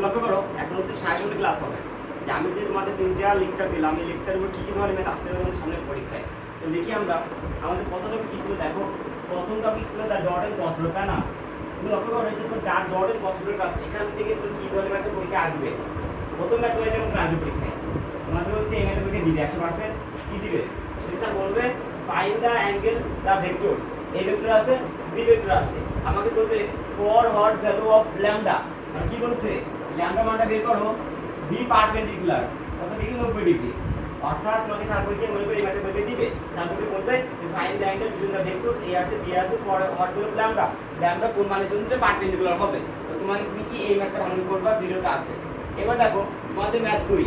লক্ষ্য করো এখন হচ্ছে সাজেশন ক্লাস হবে, যে আমি যে তোমাদের 3টা লেকচার দিলাম, এই লেকচারের উপর কী কী ধরনের ম্যাথ আসতে হবে তোমাদের সামনের পরীক্ষায়। তো দেখি আমরা আমাদের প্রথম টপিক কী ছিল, দেখো প্রথম টপিক ছিল the dot and cross product, তাই না? তুমি লক্ষ্য করো যে তোমার ডট অ্যান্ড ক্রস প্রোডাক্ট আছে, এখান থেকে তুমি কী ধরনের ম্যাথের পরীক্ষা আসবে। প্রথম ম্যাথ এটা কোনো আসবে পরীক্ষায়, তোমাদের হচ্ছে এই ম্যাথের পরীক্ষা দিবে 100%। কী দিবে? স্যার বলবে find the angle the vectors, এই ভেক্টর আছে, বি ভেক্টর আছে, আমাকে বলবে for what value of lambda, আর কি বলছে ল্যামডা মানটা বের করো বি পারপেন্ডিকুলার কত ডিগ্রি 90 ডিগ্রি। অর্থাৎ তোমাকে স্যার পরীক্ষায় মনে করে এই ম্যাথের পরীক্ষা দিবে, স্যার তোমাকে বলবে যে find the angle between the vectors A আছে বি আছে for what value of lambda, lambda কোন মানের জন্য পারপেন্ডিকুলার হবে। তো তুমি কি এই ম্যাথটা ভালো করবা, ভিডিওতে আছে। এবার দেখো তোমাদের ম্যাথ 2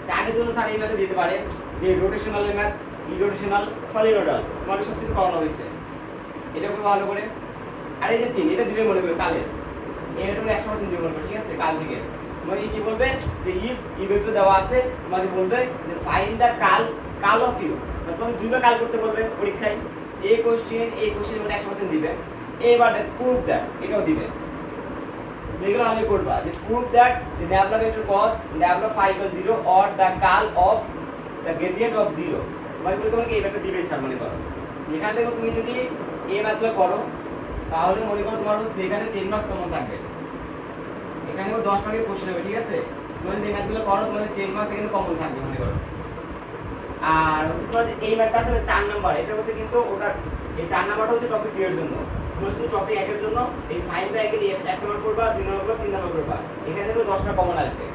চার্টের জন্য স্যার এই ম্যাথটা দিতে পারে যে রোটেশনাল ম্যাথ, ইরোটেশনাল, সলিনয়েডাল, তোমাকে সব কিছু করানো হয়েছে, এটা খুব ভালো করে। আর এই যে 3 এটা দিবে মনে করে কালের, এটা তুমি 100% দিবে মনে করে, ঠিক আছে? কাল থেকে তোমাকে কি বলবে যে ইফ ভেক্টর দেওয়া আছে, তোমাকে বলবে যে ফাইন্ড দ্য কাল অফ ইউ, তোমাকে দুইবার কাল করতে বলবে পরীক্ষায়। এই কোশ্চেন মানে 100% দিবে। এবার প্রুফ দ্যাট, এটাও দিবে। এগুলো আমি করবা যে proof that the lambda vector cos lambda phi equals 0 or the curl of the gradient of 0, তোমাকে এই ম্যাথটা দিবে স্যার মনে করো। এখান থেকে তুমি যদি এই ম্যাথগুলো করো তাহলে মনে করো তোমার হচ্ছে এখানে 10 মার্কস কমন থাকবে, এখানেও 10 মার্কের কোশ্চেন হবে, ঠিক আছে? তুমি যদি এই ম্যাথগুলো করো তোমাদের 10 মার্কস কিন্তু কমন থাকবে মনে করো। আর হচ্ছে তোমার এই ম্যাথটা আছে 4 নাম্বার, এটা হচ্ছে কিন্তু ওটা এই 4 নাম্বারটা হচ্ছে টপিক 2 এর জন্য। তুমি শুধু টপিক 1 এর জন্য এই ফাইন্ড দ্য অ্যাঙ্গেল 1 নাম্বার করবা, 2 নাম্বার করবা, 3 নাম্বার করবা, এখানে তো 10টা কমন আসবে।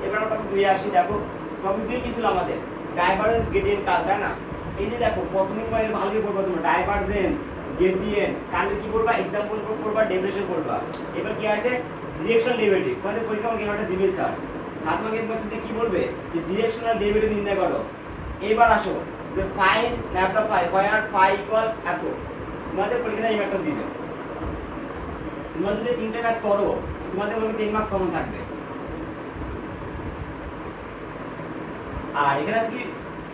এবার আমরা টপিক 2 এ আসি। দেখো টপিক 2 কি ছিল আমাদের? ডাইভারজেন্স গ্রেডিয়েন্ট কার্ল, তাই না? এই যে দেখো প্রথমে তোমার ভালোই করবা, তোমরা ডাইভারজেন্স গ্রেডিয়েন্ট কার্লের কি করবা, एग्जांपल করবা, ডেরিভেশন করবা। এবার কি আসে ডিরেকশন ডেরিভেটিভ, তোমাদের পরীক্ষায় কেনটা দিবে স্যার। সাতমাকে মধ্যে কি বলবে যে ডিরেকশনাল ডেরিভেটিভ নির্ণয় করো। এবার আসো যে find lambda phi where phi equal এত, তোমাদের পরীক্ষায় এই ম্যাথটা দিবে। তোমরা যদি 3টা ম্যাথ করো তোমাদের মনে 10 মার্কস কমন থাকবে। আর এখানে আজকে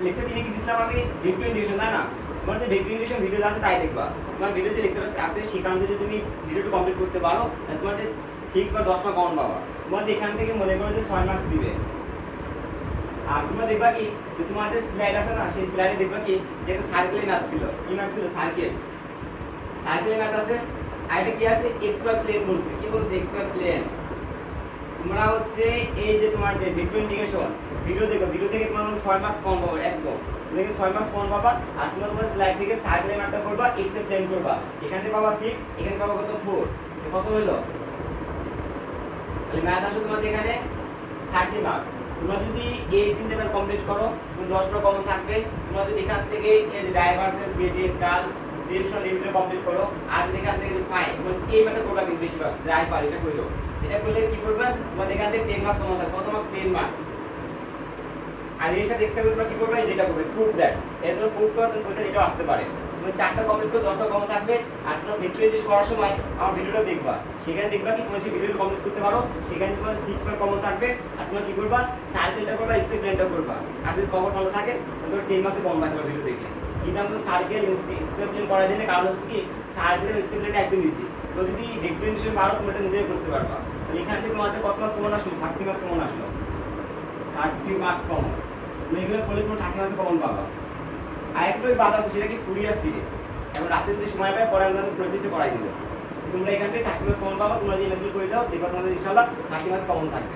লেকচার দিনে কি দিছিলাম আমি, ভেক্টর ইন্টিগ্রেশন, তাই না? তোমার যে ভেক্টর ইন্টিগ্রেশন ভিডিও আছে তাই দেখবা। তোমার ভিডিও যে লেকচার আছে সেখান থেকে যদি তুমি ভিডিওটা কমপ্লিট করতে পারো তোমার ঠিক বা 10 মার্ক কমন পাবা। তোমাদের এখান থেকে মনে করো যে 6 মার্কস দিবে। আর তোমরা দেখবা কি যে তোমাদের স্লাইড আছে না, সেই স্লাইডে দেখবা কি যে একটা সার্কেলের ম্যাথ ছিল। কি ম্যাথ ছিল? সার্কেলের ম্যাথ আছে। আর এটা কি আছে? xy প্লেন বলছে। কি বলছে? xy plane. তোমরা হচ্ছে এই যে তোমার যে ভেক্টর ইন্টিগ্রেশন ভিডিও দেখো, ভিডিও থেকে তোমার 6 মার্কস কমন পাবে একদম। তুমি 6 মার্কস কমন পাবা। আর তোমরা তোমাদের স্লাইড থেকে সার্কেলের ম্যাথটা করবা, x এর প্লেন করবা। এখান থেকে পাবা 6, এখানে পাবা কত 4। কত হলো? তাহলে ম্যাথ আসলে তোমাদের এখানে 30 মার্কস। তোমরা যদি এই 3টে ম্যাথ কমপ্লিট করো তুমি 10 মার্ক কমন থাকবে। তোমরা যদি এখান থেকে এই যে ডাইভারজেন্স গ্রেডিয়েন্ট কার্ল ডিরেকশন লিমিটটা কমপ্লিট করো, আর যদি এখান থেকে পাই তোমরা এই ম্যাথটা করবা কিন্তু বেশিরভাগ যাই পারি এটা কইলো। এটা করলে কি করবে? তোমাদের এখান থেকে 10 মার্কস কমন থাকবে। কত মার্কস? 10 মার্কস। আর এর সাথে এক্সট্রা তোমরা কি করবে? যেটা করবে প্রুফ দ্যাট, এর জন্য প্রুফ করার জন্য পরীক্ষা এটা আসতে পারে। তুমি 4টা কমপ্লিট করে 10টা কমন থাকবে। আর তোমরা ভেক্টর ইন্টিগ্রেশন করার সময় আমার ভিডিওটা দেখবা, সেখানে দেখবা কি তোমরা সেই ভিডিওটা কমপ্লিট করতে পারো, সেখানে তোমাদের 6 মার্ক কমন থাকবে। আর তোমরা কি করবা? সার্কেলটা করবা, এক্স এর প্লেনটা করবা। আর যদি কমন ভালো থাকে তাহলে 10 মার্কসে কম পাবে ভিডিও দেখে। কিন্তু আমরা সার্কেল এক্স এর প্লেন করার জন্য কারণ হচ্ছে কি সার্কেল এক্স এর প্লেনটা একদম ইজি। তো যদি ভেক্টর ইন্টিগ্রেশন পারো তুমি এটা নিজেই করতে পারবা। তাহলে এখান থেকে তোমাদের কত মার্কস কমন আসলো? 30 মার্কস কমন আসলো। 30 মার্কস কমন। তুমি এগুলো করলে তোমার 30 মার্কস কমন পাবা। আর একটা বাদ আছে, সেটা কি ফুরিয়ার সিরিজ। এখন রাতে যদি সময় পাই পরে আমরা প্রসেসটা করাই দেবো। তোমরা এখান থেকে 30 মার্কস কমন পাবা। তোমরা যে ম্যাথগুলো করে দাও দেখবা তোমাদের ইনশাআল্লাহ 30 মার্কস কমন থাকবে।